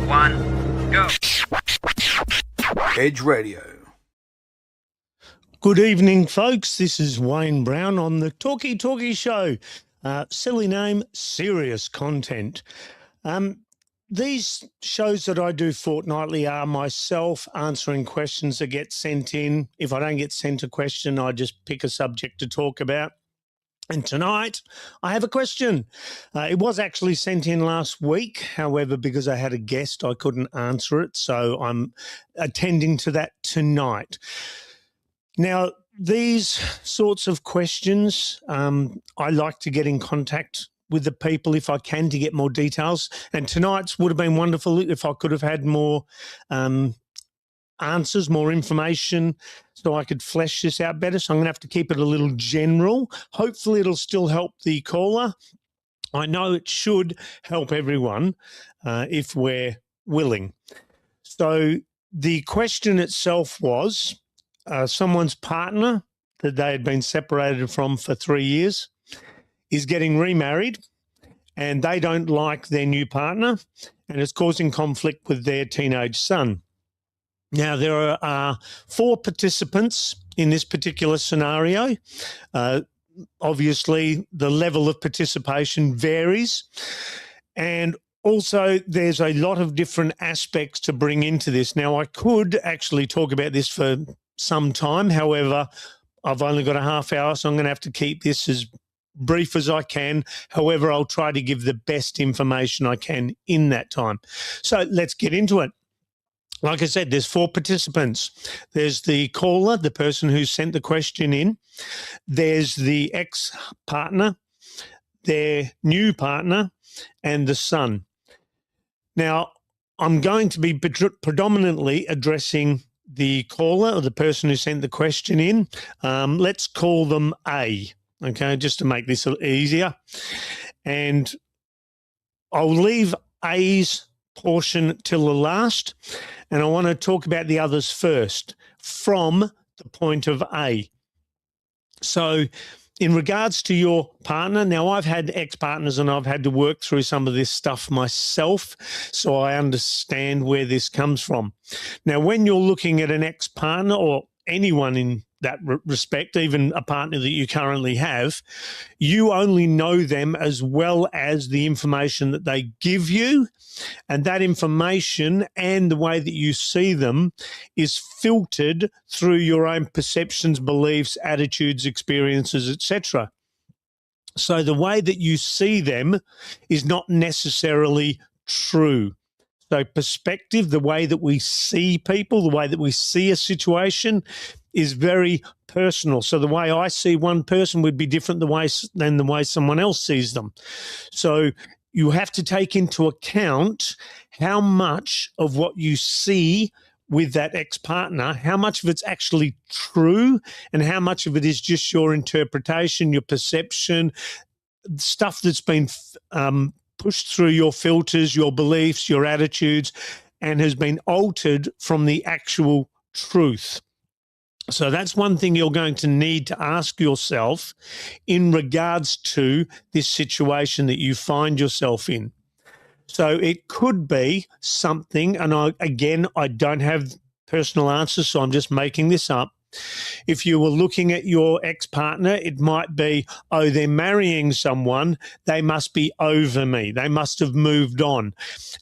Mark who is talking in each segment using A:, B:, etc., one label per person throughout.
A: 1, go.
B: Edge Radio.
C: Good evening, folks. This is Wayne Brown on the Talkie Show. Silly name, serious content. These shows that I do fortnightly are myself answering questions that get sent in. If I don't get sent a question, I just pick a subject to talk about. And tonight, I have a question. It was actually sent in last week. However, because I had a guest, I couldn't answer it. So I'm attending to that tonight. Now, these sorts of questions, I like to get in contact with the people if I can to get more details. And tonight's would have been wonderful if I could have had more answers, more information, so I could flesh this out better. So I'm going to have to keep it a little general. Hopefully it'll still help the caller. I know it should help everyone if we're willing. So the question itself was someone's partner that they had been separated from for 3 years is getting remarried, and they don't like their new partner, and it's causing conflict with their teenage son. Now, there are 4 participants in this particular scenario. Obviously, the level of participation varies. And also, there's a lot of different aspects to bring into this. Now, I could actually talk about this for some time. However, I've only got a half hour, so I'm going to have to keep this as brief as I can. However, I'll try to give the best information I can in that time. So let's get into it. Like I said, there's 4 participants. There's the caller, the person who sent the question in. There's the ex-partner, their new partner, and the son. Now, I'm going to be predominantly addressing the caller or the person who sent the question in. Let's call them A, okay, just to make this easier. And I'll leave A's portion till the last, and I want to talk about the others first from the point of A. So in regards to your partner, now I've had ex-partners and I've had to work through some of this stuff myself, so I understand where this comes from. Now, when you're looking at an ex-partner or anyone in that respect, even a partner that you currently have, you only know them as well as the information that they give you. And that information and the way that you see them is filtered through your own perceptions, beliefs, attitudes, experiences, etc. So the way that you see them is not necessarily true. So perspective, the way that we see people, the way that we see a situation is very personal. So the way I see one person would be different than the way someone else sees them. So you have to take into account how much of what you see with that ex-partner, how much of it's actually true and how much of it is just your interpretation, your perception, stuff that's been pushed through your filters, your beliefs, your attitudes, and has been altered from the actual truth. So that's one thing you're going to need to ask yourself in regards to this situation that you find yourself in. So it could be something, and I don't have personal answers, so I'm just making this up. If you were looking at your ex-partner, it might be, oh, they're marrying someone, they must be over me, they must have moved on.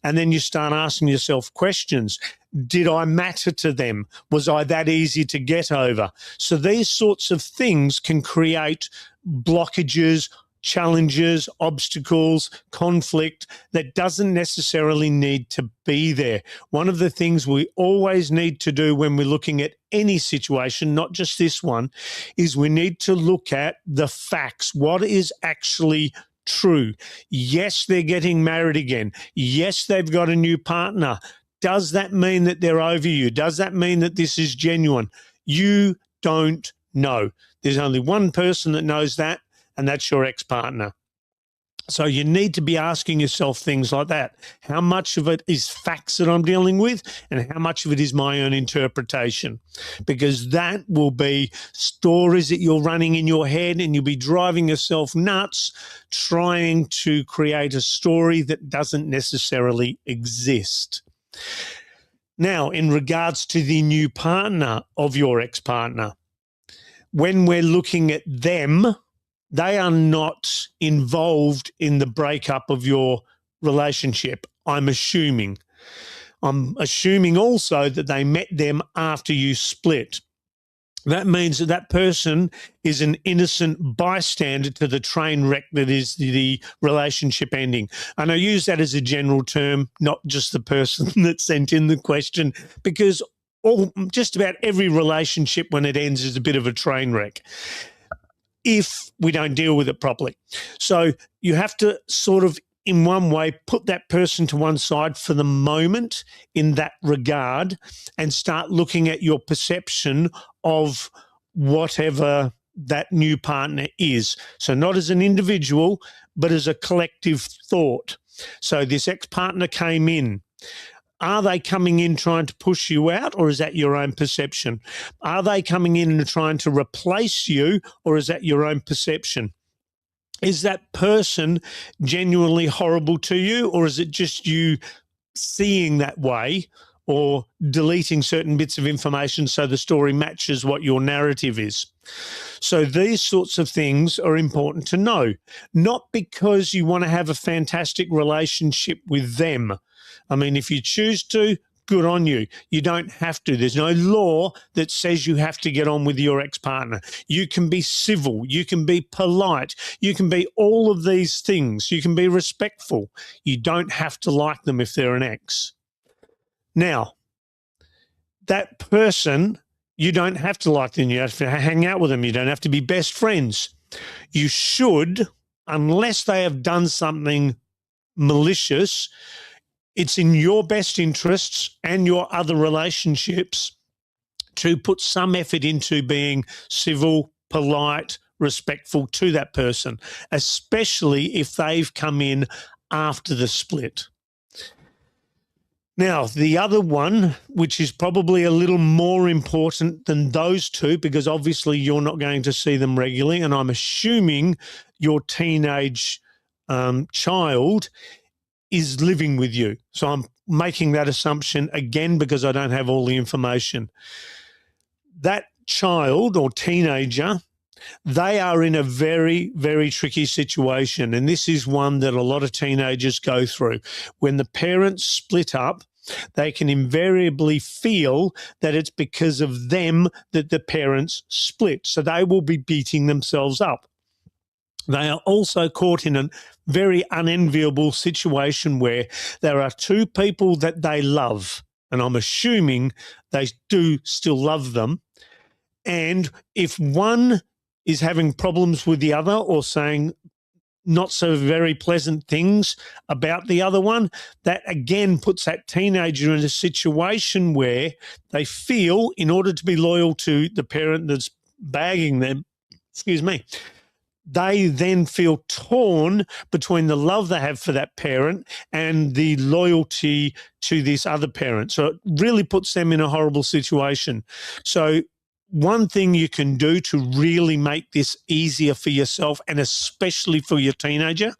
C: And then you start asking yourself questions. Did I matter to them? Was I that easy to get over? So these sorts of things can create blockages, challenges, obstacles, conflict that doesn't necessarily need to be there. One of the things we always need to do when we're looking at any situation, not just this one, is we need to look at the facts. What is actually true? Yes, they're getting married again. Yes, they've got a new partner. Does that mean that they're over you? Does that mean that this is genuine? You don't know. There's only one person that knows that, and that's your ex-partner. So you need to be asking yourself things like that. How much of it is facts that I'm dealing with, and how much of it is my own interpretation? Because that will be stories that you're running in your head, and you'll be driving yourself nuts trying to create a story that doesn't necessarily exist. Now, in regards to the new partner of your ex-partner, when we're looking at them, they are not involved in the breakup of your relationship, I'm assuming. I'm assuming also that they met them after you split. That means that that person is an innocent bystander to the train wreck that is the relationship ending. And I use that as a general term, not just the person that sent in the question, because just about every relationship when it ends is a bit of a train wreck if we don't deal with it properly. So you have to sort of, in one way, put that person to one side for the moment in that regard and start looking at your perception of whatever that new partner is. So not as an individual, but as a collective thought. So this ex-partner came in. Are they coming in trying to push you out, or is that your own perception? Are they coming in and trying to replace you, or is that your own perception? Is that person genuinely horrible to you, or is it just you seeing that way or deleting certain bits of information so the story matches what your narrative is? So these sorts of things are important to know, not because you want to have a fantastic relationship with them. I mean, if you choose to, good on you. You don't have to. There's no law that says you have to get on with your ex-partner. You can be civil. You can be polite. You can be all of these things. You can be respectful. You don't have to like them if they're an ex. Now, that person, you don't have to like them. You have to hang out with them. You don't have to be best friends. You should, unless they have done something malicious, it's in your best interests and your other relationships to put some effort into being civil, polite, respectful to that person, especially if they've come in after the split. Now, the other one, which is probably a little more important than those two, because obviously you're not going to see them regularly, and I'm assuming your teenage child is living with you. So I'm making that assumption again because I don't have all the information. That child or teenager, they are in a very, very tricky situation. And this is one that a lot of teenagers go through. When the parents split up, they can invariably feel that it's because of them that the parents split. So they will be beating themselves up. They are also caught in a very unenviable situation where there are two people that they love, and I'm assuming they do still love them. And if one is having problems with the other or saying not so very pleasant things about the other one, that again puts that teenager in a situation where they feel, in order to be loyal to the parent that's bagging them, they then feel torn between the love they have for that parent and the loyalty to this other parent. So it really puts them in a horrible situation. So one thing you can do to really make this easier for yourself, and especially for your teenager,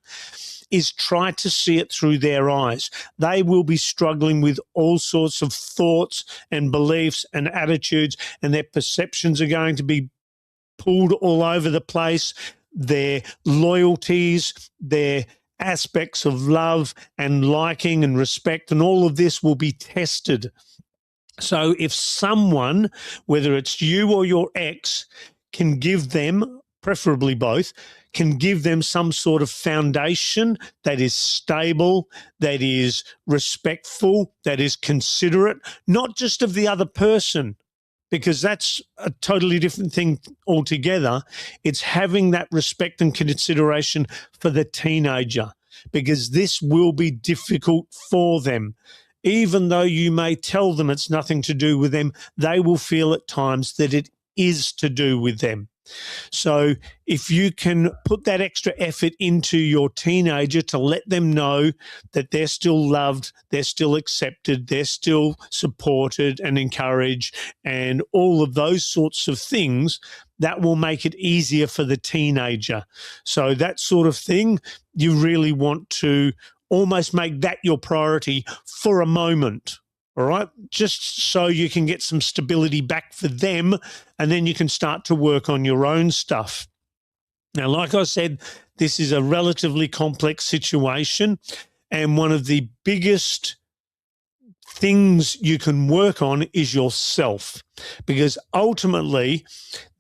C: is try to see it through their eyes. They will be struggling with all sorts of thoughts and beliefs and attitudes, and their perceptions are going to be pulled all over the place. Their loyalties, their aspects of love and liking and respect, and all of this will be tested. So if someone, whether it's you or your ex, can give them, preferably both, can give them some sort of foundation that is stable, that is respectful, that is considerate, not just of the other person, because that's a totally different thing altogether. It's having that respect and consideration for the teenager, because this will be difficult for them. Even though you may tell them it's nothing to do with them, they will feel at times that it is to do with them. So if you can put that extra effort into your teenager to let them know that they're still loved, they're still accepted, they're still supported and encouraged, and all of those sorts of things, that will make it easier for the teenager. So that sort of thing, you really want to almost make that your priority for a moment. all right, just so you can get some stability back for them, and then you can start to work on your own stuff. Now, like I said, this is a relatively complex situation, and one of the biggest things you can work on is yourself, because ultimately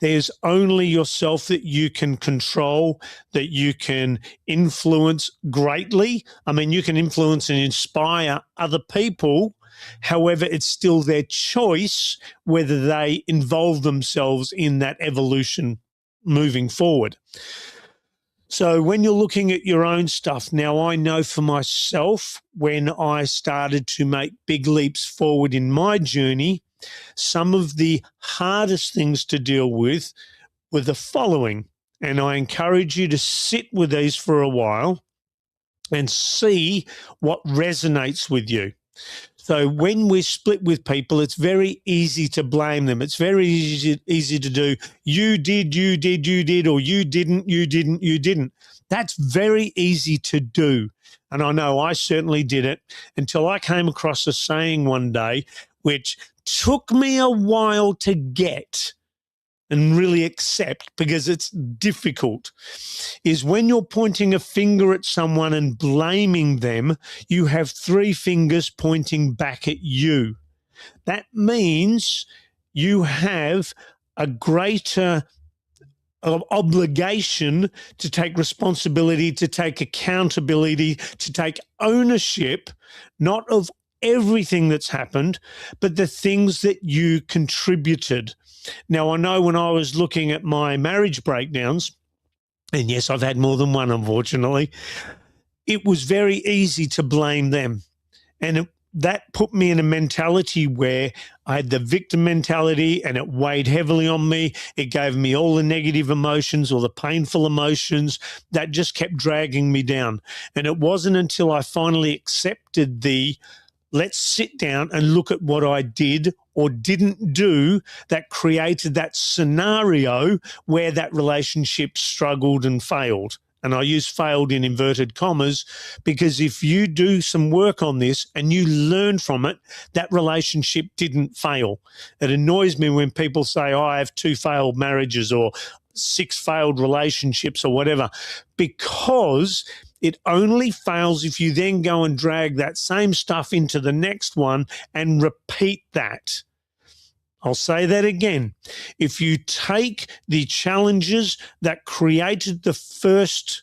C: there's only yourself that you can control, that you can influence greatly. I mean, you can influence and inspire other people. However, it's still their choice whether they involve themselves in that evolution moving forward. So when you're looking at your own stuff, now I know for myself, when I started to make big leaps forward in my journey, some of the hardest things to deal with were the following. And I encourage you to sit with these for a while and see what resonates with you. So when we split with people, it's very easy to blame them. It's very easy to do, you did, or you didn't. That's very easy to do. And I know I certainly did it until I came across a saying one day, which took me a while to get and really accept, because it's difficult, is when you're pointing a finger at someone and blaming them, you have three fingers pointing back at you. That means you have a greater obligation to take responsibility, to take accountability, to take ownership, not of everything that's happened, but the things that you contributed. Now, I know when I was looking at my marriage breakdowns, and yes, I've had more than one, unfortunately, it was very easy to blame them. And that put me in a mentality where I had the victim mentality, and it weighed heavily on me. It gave me all the negative emotions or the painful emotions that just kept dragging me down. And it wasn't until I finally accepted let's sit down and look at what I did or didn't do that created that scenario where that relationship struggled and failed. And I use failed in inverted commas, because if you do some work on this and you learn from it, that relationship didn't fail. It annoys me when people say, oh, I have 2 failed marriages or 6 failed relationships or whatever, because it only fails if you then go and drag that same stuff into the next one and repeat that. I'll say that again. If you take the challenges that created the first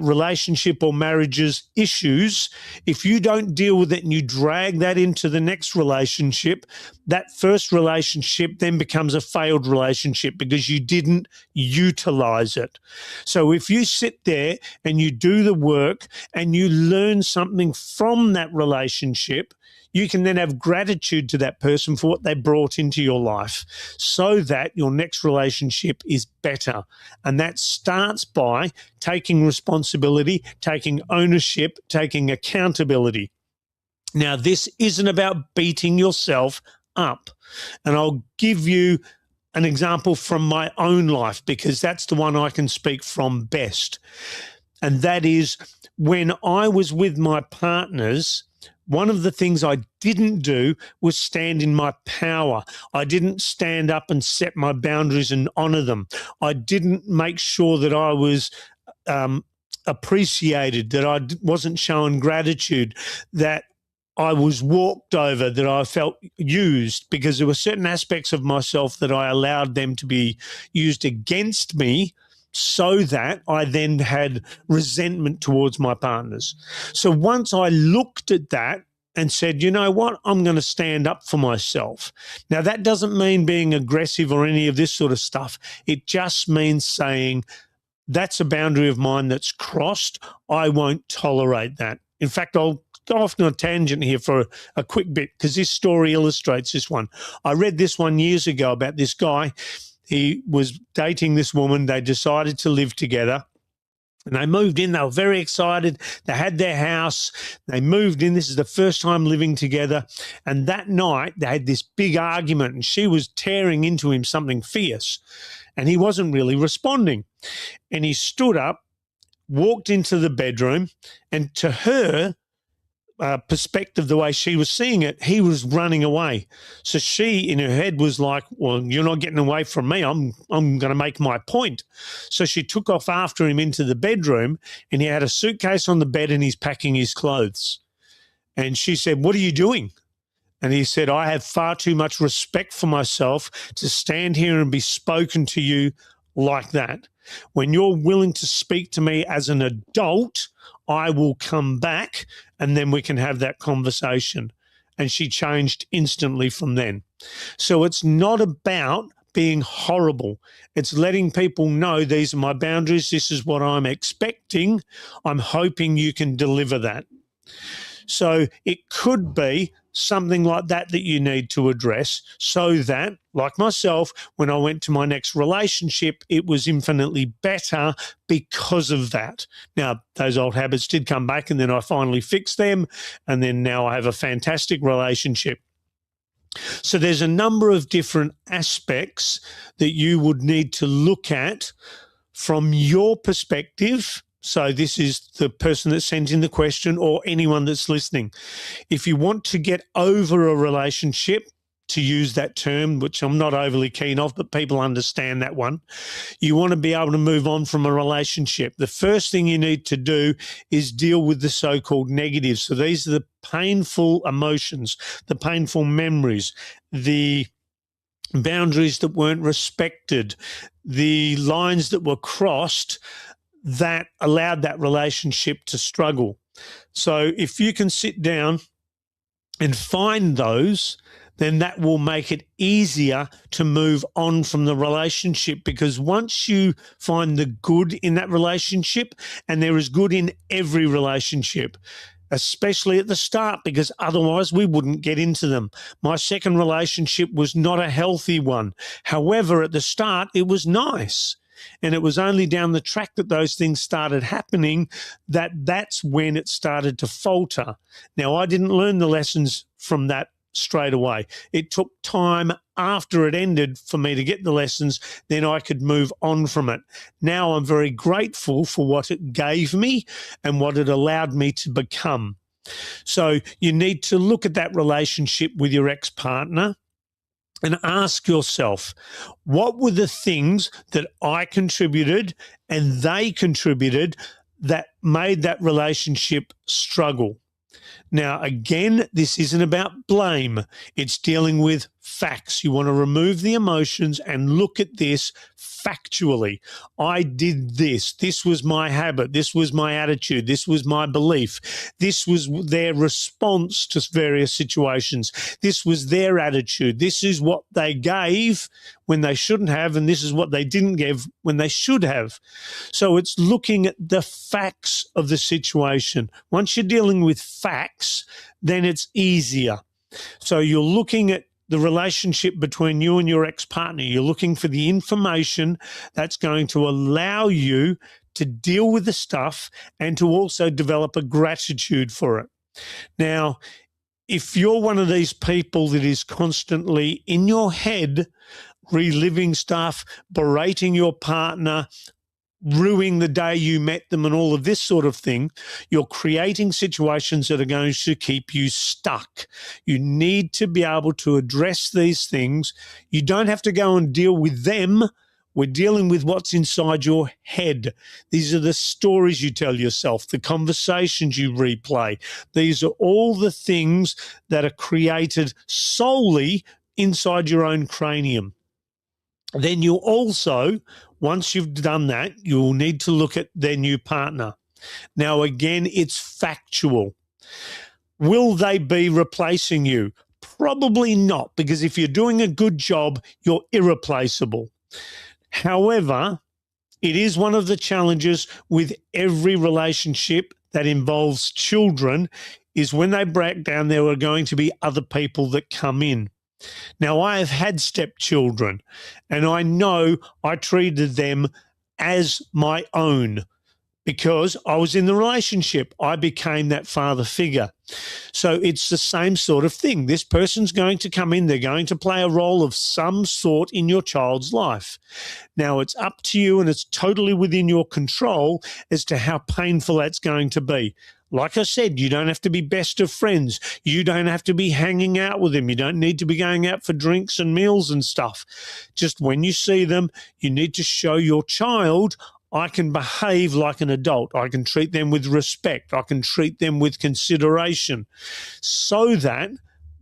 C: relationship or marriage's issues, if you don't deal with it and you drag that into the next relationship, that first relationship then becomes a failed relationship because you didn't utilize it. So if you sit there and you do the work and you learn something from that relationship, you can then have gratitude to that person for what they brought into your life, so that your next relationship is better. And that starts by taking responsibility, taking ownership, taking accountability. Now, this isn't about beating yourself up. And I'll give you an example from my own life, because that's the one I can speak from best. And that is, when I was with my partners, one of the things I didn't do was stand in my power. I didn't stand up and set my boundaries and honor them. I didn't make sure that I was appreciated, that I wasn't showing gratitude, that I was walked over, that I felt used, because there were certain aspects of myself that I allowed them to be used against me, so that I then had resentment towards my partners. So once I looked at that and said, you know what, I'm going to stand up for myself. Now, that doesn't mean being aggressive or any of this sort of stuff. It just means saying, that's a boundary of mine that's crossed. I won't tolerate that. In fact, I'll go off on a tangent here for a quick bit, because this story illustrates this one. I read this one years ago about this guy. He was dating this woman. They decided to live together. And they moved in. They were very excited. They had their house. They moved in. This is the first time living together. And that night, they had this big argument, and she was tearing into him something fierce. And he wasn't really responding. And he stood up, walked into the bedroom, and to her, perspective, the way she was seeing it, he was running away. So she, in her head, was like, well, you're not getting away from me. I'm going to make my point. So she took off after him into the bedroom, and he had a suitcase on the bed and he's packing his clothes. And she said, what are you doing? And he said, I have far too much respect for myself to stand here and be spoken to you like that. When you're willing to speak to me as an adult, I will come back and then we can have that conversation. And she changed instantly from then. So it's not about being horrible. It's letting people know these are my boundaries. This is what I'm expecting. I'm hoping you can deliver that. So it could be something like that that you need to address, so that, like myself, when I went to my next relationship, it was infinitely better because of that. Now, those old habits did come back, and then I finally fixed them, and then now I have a fantastic relationship. So there's a number of different aspects that you would need to look at from your perspective. So this is the person that sent in the question, or anyone that's listening. If you want to get over a relationship, to use that term, which I'm not overly keen of, but people understand that one, you want to be able to move on from a relationship. The first thing you need to do is deal with the so-called negatives. So these are the painful emotions, the painful memories, the boundaries that weren't respected, the lines that were crossed that allowed that relationship to struggle. So if you can sit down and find those, then that will make it easier to move on from the relationship, because once you find the good in that relationship, and there is good in every relationship, especially at the start, because otherwise we wouldn't get into them. My second relationship was not a healthy one. However, at the start, it was nice. And it was only down the track that those things started happening that's when it started to falter. Now, I didn't learn the lessons from that straight away. It took time after it ended for me to get the lessons, then I could move on from it. Now I'm very grateful for what it gave me and what it allowed me to become. So you need to look at that relationship with your ex-partner and ask yourself, what were the things that I contributed and they contributed that made that relationship struggle? Now, again, this isn't about blame. It's dealing with facts. You want to remove the emotions and look at this factually. I did this. This was my habit. This was my attitude. This was my belief. This was their response to various situations. This was their attitude. This is what they gave when they shouldn't have, and this is what they didn't give when they should have. So it's looking at the facts of the situation. Once you're dealing with facts, then it's easier. So you're looking at the relationship between you and your ex-partner. You're looking for the information that's going to allow you to deal with the stuff and to also develop a gratitude for it. Now, if you're one of these people that is constantly in your head reliving stuff, berating your partner, ruining the day you met them and all of this sort of thing, you're creating situations that are going to keep you stuck. You need to be able to address these things. You don't have to go and deal with them. We're dealing with what's inside your head. These are the stories you tell yourself, the conversations you replay. These are all the things that are created solely inside your own cranium. Then you also, once you've done that, you'll need to look at their new partner. Now, again, it's factual. Will they be replacing you? Probably not, because if you're doing a good job, you're irreplaceable. However, it is one of the challenges with every relationship that involves children is when they break down, there are going to be other people that come in. Now, I have had stepchildren, and I know I treated them as my own because I was in the relationship. I became that father figure. So it's the same sort of thing. This person's going to come in. They're going to play a role of some sort in your child's life. Now, it's up to you, and it's totally within your control as to how painful that's going to be. Like I said, you don't have to be best of friends. You don't have to be hanging out with them. You don't need to be going out for drinks and meals and stuff. Just when you see them, you need to show your child, I can behave like an adult. I can treat them with respect. I can treat them with consideration, so that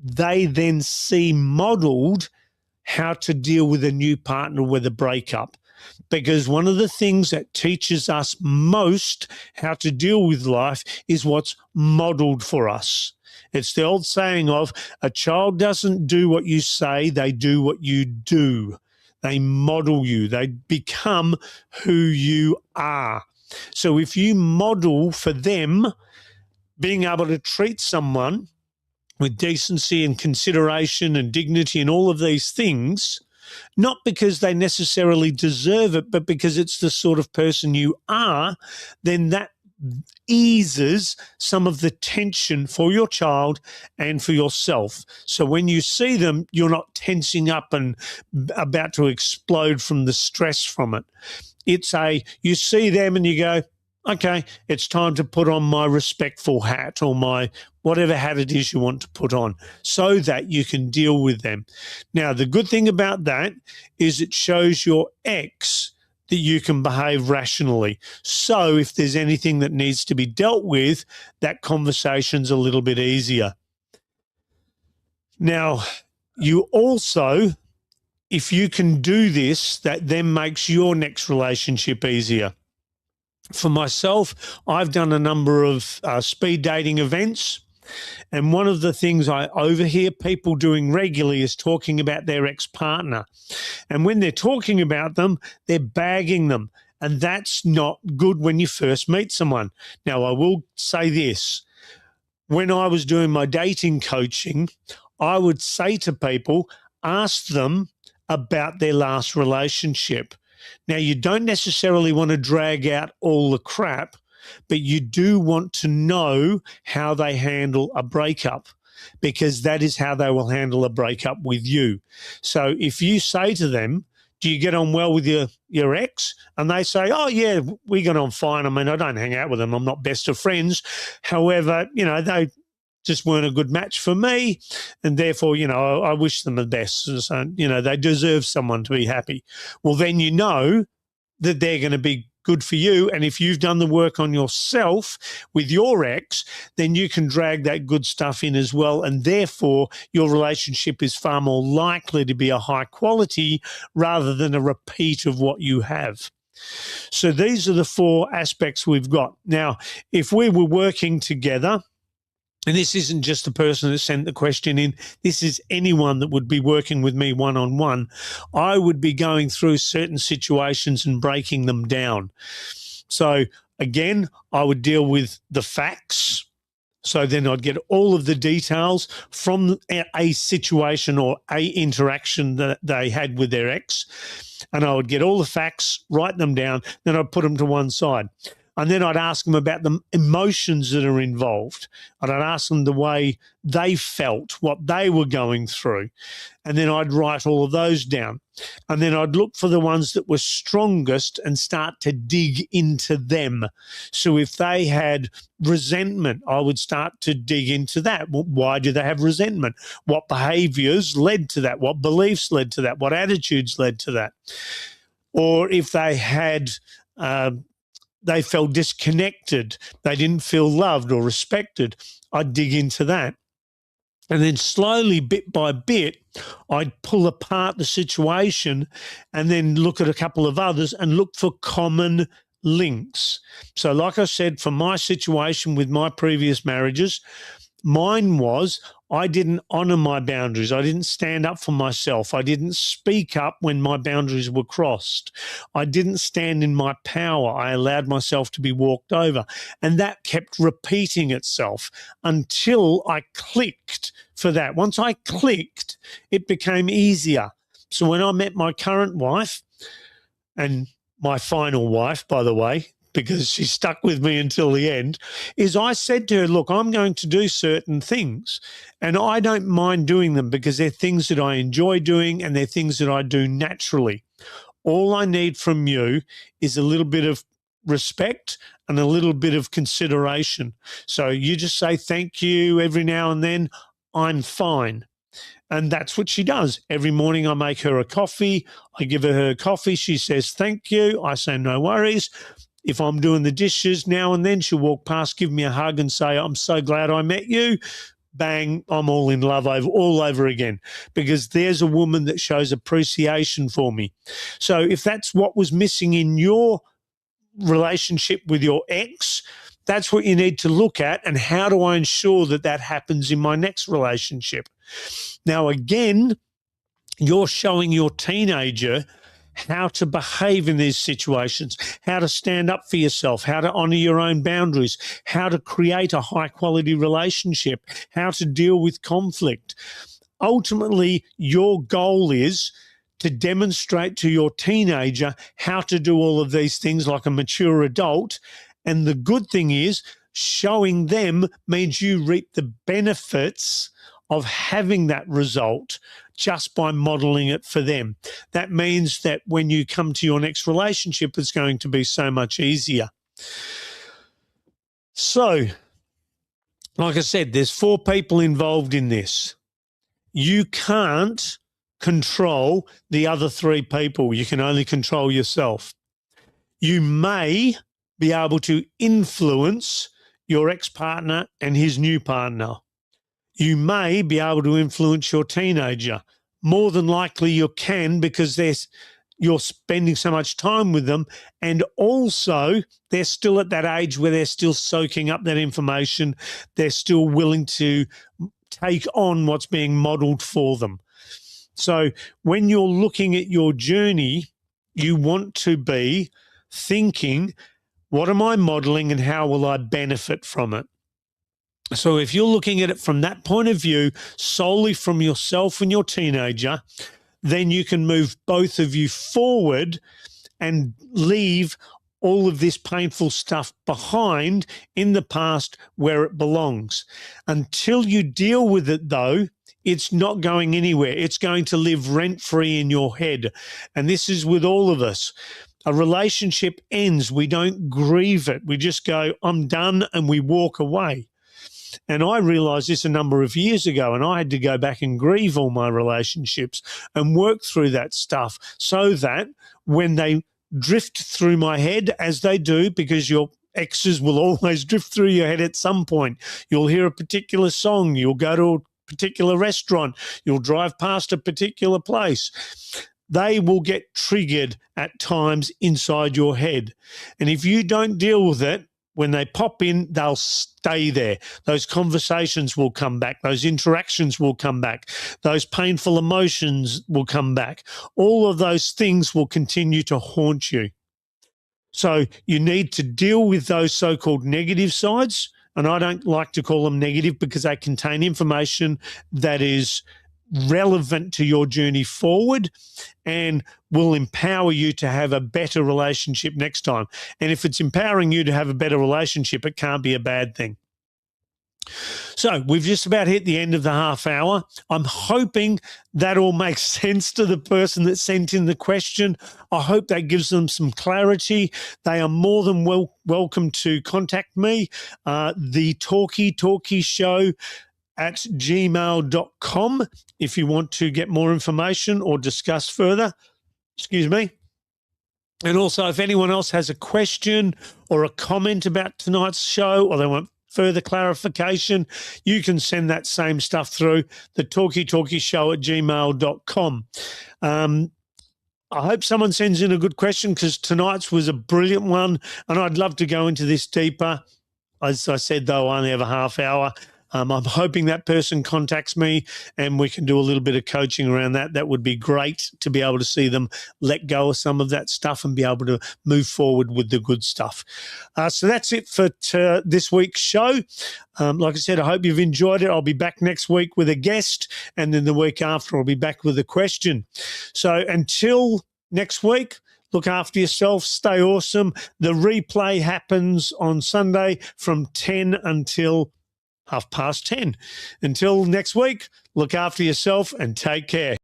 C: they then see modeled how to deal with a new partner with a breakup. Because one of the things that teaches us most how to deal with life is what's modeled for us. It's the old saying of, a child doesn't do what you say, they do what you do. They model you. They become who you are. So if you model for them being able to treat someone with decency and consideration and dignity and all of these things, not because they necessarily deserve it, but because it's the sort of person you are, then that eases some of the tension for your child and for yourself. So when you see them, you're not tensing up and about to explode from the stress from it. It's you see them and you go, okay, it's time to put on my respectful hat or my whatever hat it is you want to put on, so that you can deal with them. Now, the good thing about that is it shows your ex that you can behave rationally. So if there's anything that needs to be dealt with, that conversation's a little bit easier. Now, you also, if you can do this, that then makes your next relationship easier. For myself, I've done a number of speed dating events, and one of the things I overhear people doing regularly is talking about their ex-partner. And when they're talking about them, they're bagging them. And that's not good when you first meet someone. Now, I will say this. When I was doing my dating coaching, I would say to people, ask them about their last relationship. Now, you don't necessarily want to drag out all the crap, but you do want to know how they handle a breakup, because that is how they will handle a breakup with you. So if you say to them, do you get on well with your ex? And they say, oh, yeah, we get on fine. I mean, I don't hang out with them. I'm not best of friends. However, they just weren't a good match for me, and therefore, I wish them the best. So, they deserve someone to be happy. Well, then you know that they're going to be good for you. And if you've done the work on yourself with your ex, then you can drag that good stuff in as well. And therefore, your relationship is far more likely to be a high quality rather than a repeat of what you have. So these are the 4 aspects we've got. Now, if we were working together, and this isn't just the person that sent the question in, this is anyone that would be working with me one-on-one, I would be going through certain situations and breaking them down. So again, I would deal with the facts. So then I'd get all of the details from a situation or a interaction that they had with their ex, and I would get all the facts, write them down, then I'd put them to one side. And then I'd ask them about the emotions that are involved. And I'd ask them the way they felt, what they were going through. And then I'd write all of those down. And then I'd look for the ones that were strongest and start to dig into them. So if they had resentment, I would start to dig into that. Well, why do they have resentment? What behaviors led to that? What beliefs led to that? What attitudes led to that? Or if they had they felt disconnected, they didn't feel loved or respected, I'd dig into that. And then slowly, bit by bit, I'd pull apart the situation and then look at a couple of others and look for common links. So like I said, for my situation with my previous marriages, mine was I didn't honour my boundaries. I didn't stand up for myself. I didn't speak up when my boundaries were crossed. I didn't stand in my power. I allowed myself to be walked over. And that kept repeating itself until I clicked for that. Once I clicked, it became easier. So when I met my current wife, and my final wife, by the way, because she stuck with me until the end, is I said to her, look, I'm going to do certain things and I don't mind doing them because they're things that I enjoy doing and they're things that I do naturally. All I need from you is a little bit of respect and a little bit of consideration. So you just say thank you every now and then. I'm fine. And that's what she does. Every morning I make her a coffee. I give her coffee. She says, thank you. I say, no worries. If I'm doing the dishes now and then, she'll walk past, give me a hug and say, I'm so glad I met you. Bang, I'm all in love all over again, because there's a woman that shows appreciation for me. So if that's what was missing in your relationship with your ex, that's what you need to look at. And how do I ensure that that happens in my next relationship? Now, again, you're showing your teenager how to behave in these situations, how to stand up for yourself, how to honor your own boundaries, how to create a high-quality relationship, how to deal with conflict. Ultimately, your goal is to demonstrate to your teenager how to do all of these things like a mature adult. And the good thing is, showing them means you reap the benefits of having that result just by modeling it for them. That means that when you come to your next relationship, it's going to be so much easier. So, like I said, there's 4 people involved in this. You can't control the other 3 people. You can only control yourself. You may be able to influence your ex-partner and his new partner. You may be able to influence your teenager. More than likely you can, because you're spending so much time with them, and also they're still at that age where they're still soaking up that information. They're still willing to take on what's being modeled for them. So when you're looking at your journey, you want to be thinking, what am I modeling and how will I benefit from it? So if you're looking at it from that point of view, solely from yourself and your teenager, then you can move both of you forward and leave all of this painful stuff behind in the past where it belongs. Until you deal with it, though, it's not going anywhere. It's going to live rent-free in your head. And this is with all of us. A relationship ends. We don't grieve it. We just go, I'm done, and we walk away. And I realized this a number of years ago, and I had to go back and grieve all my relationships and work through that stuff, so that when they drift through my head, as they do, because your exes will always drift through your head at some point. You'll hear a particular song, you'll go to a particular restaurant, you'll drive past a particular place. They will get triggered at times inside your head. And if you don't deal with it, when they pop in, they'll stay there. Those conversations will come back. Those interactions will come back. Those painful emotions will come back. All of those things will continue to haunt you. So you need to deal with those so-called negative sides. And I don't like to call them negative because they contain information that is relevant to your journey forward and will empower you to have a better relationship next time. And if it's empowering you to have a better relationship, it can't be a bad thing. So we've just about hit the end of the half hour. I'm hoping that all makes sense to the person that sent in the question. I hope that gives them some clarity. They are more than welcome to contact me. The Talkie Show at gmail.com if you want to get more information or discuss further. Excuse me. And also, if anyone else has a question or a comment about tonight's show, or they want further clarification, you can send that same stuff through the Talkie Show at gmail.com. I hope someone sends in a good question, because tonight's was a brilliant one, and I'd love to go into this deeper. As I said, though, I only have a half hour. I'm hoping that person contacts me and we can do a little bit of coaching around that. That would be great to be able to see them let go of some of that stuff and be able to move forward with the good stuff. So that's it for this week's show. Like I said, I hope you've enjoyed it. I'll be back next week with a guest, and then the week after I'll be back with a question. So until next week, look after yourself. Stay awesome. The replay happens on Sunday from 10 until 10:30. Until next week, look after yourself and take care.